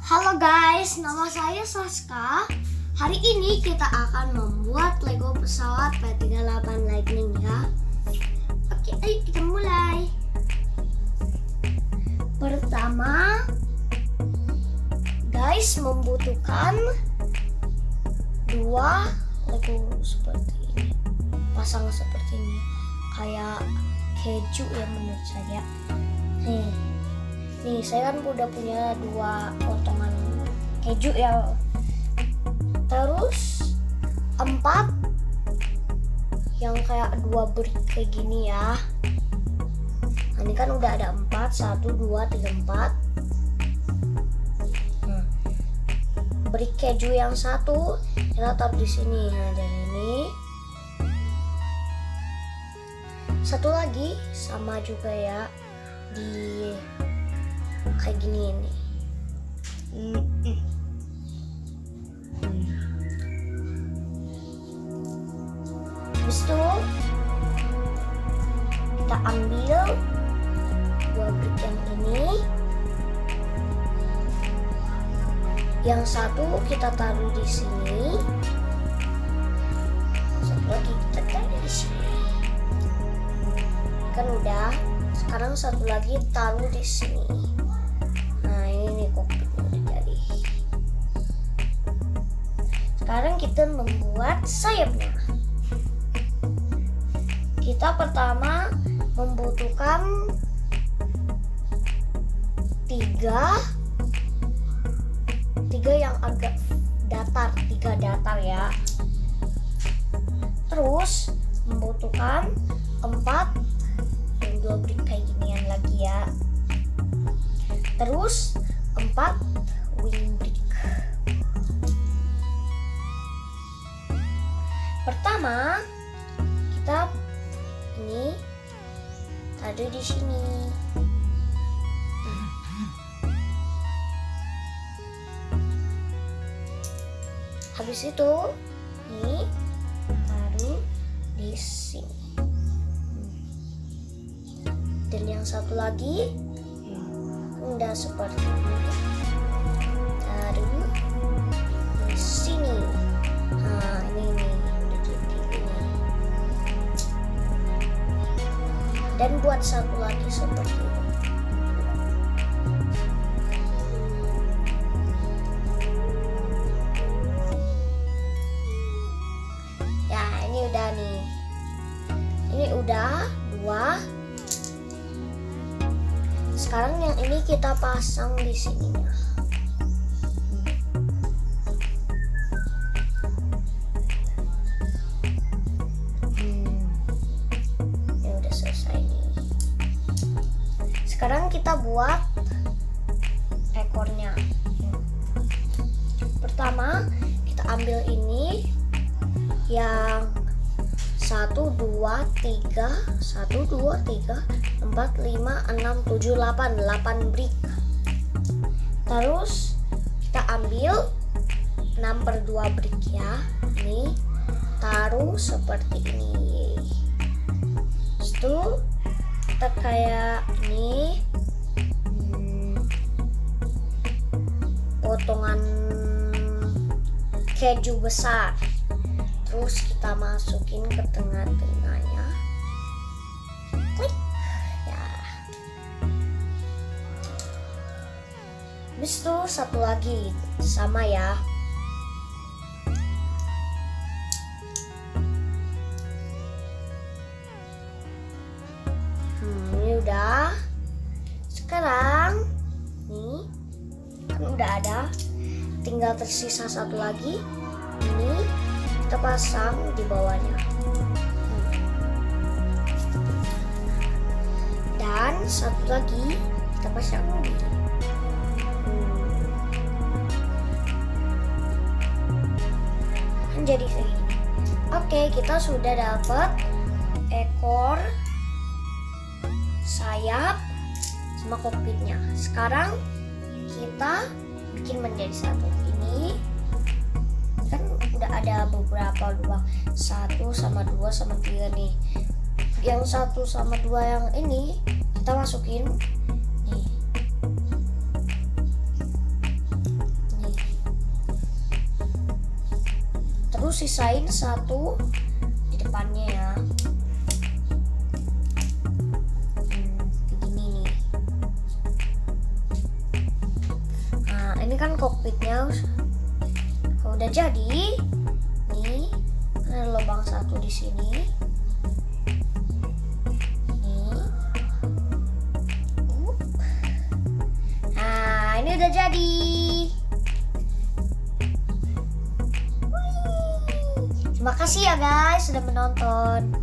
Halo guys, nama saya Saska. Hari ini kita akan membuat Lego pesawat P38 Lightning ya. Oke, ayo kita mulai. Pertama, guys membutuhkan dua Lego seperti ini. Pasang seperti ini, kayak keju ya menurut saya. Nih, saya kan udah punya dua potongan keju ya. Terus 4 yang kayak dua brick kayak gini ya. Nah, ini kan udah ada 4, 1, 2, 3, 4. Brick keju yang satu kita taruh di sini. Nah, dan ini satu lagi sama juga ya, di kayak gini nih. Habis itu kita ambil dua brick yang ini. Yang satu kita taruh di sini. Satu lagi kita taruh di sini. Kan udah. Sekarang satu lagi taruh di sini. Nah, ini nih kokpitnya udah jadi. Sekarang kita membuat sayapnya. Kita pertama membutuhkan 3 yang agak datar, 3 datar ya. Terus membutuhkan 4 dan 2 brick kayak ginian lagi ya. Terus 4 wing brick. Pertama kita ini taruh di sini. Habis itu ini taruh di sini. Dan yang satu lagi udah seperti ini, taruh di sini. Nah, ini nih udah jadi ini. Dan buat satu lagi seperti ini. Ya, ini udah nih. Ini udah 2. Sekarang yang ini kita pasang di sininya. Ini udah selesai nih. Sekarang kita buat ekornya. Pertama kita ambil ini yang 1, 2, 3, 1, 2, 3, 4, 5, 6, 7, 8 brick. Terus kita ambil 6/2 brick ya. Ini taruh seperti ini. Setelah kita kayak ini potongan keju besar. Terus kita masukin ke tengah-tengahnya. Klik. Ya. Habis itu satu lagi sama ya. Ini udah. Sekarang nih kan udah ada. Tinggal tersisa satu lagi. Ini kita pasang di bawahnya. Dan satu lagi kita pasang lagi. Jadi segini. Oke, kita sudah dapat ekor, sayap, sama kokpitnya. Sekarang kita bikin menjadi satu. Ini kan udah ada beberapa lubang, 1 sama 2 sama 3 nih. Yang 1 sama 2 yang ini kita masukin nih. Terus sisain satu di depannya ya. Begini nih. Nah, ini kan kokpitnya udah jadi. Nih, ada lubang satu di sini. Nih. Nah, ini udah jadi. Terima kasih ya guys sudah menonton.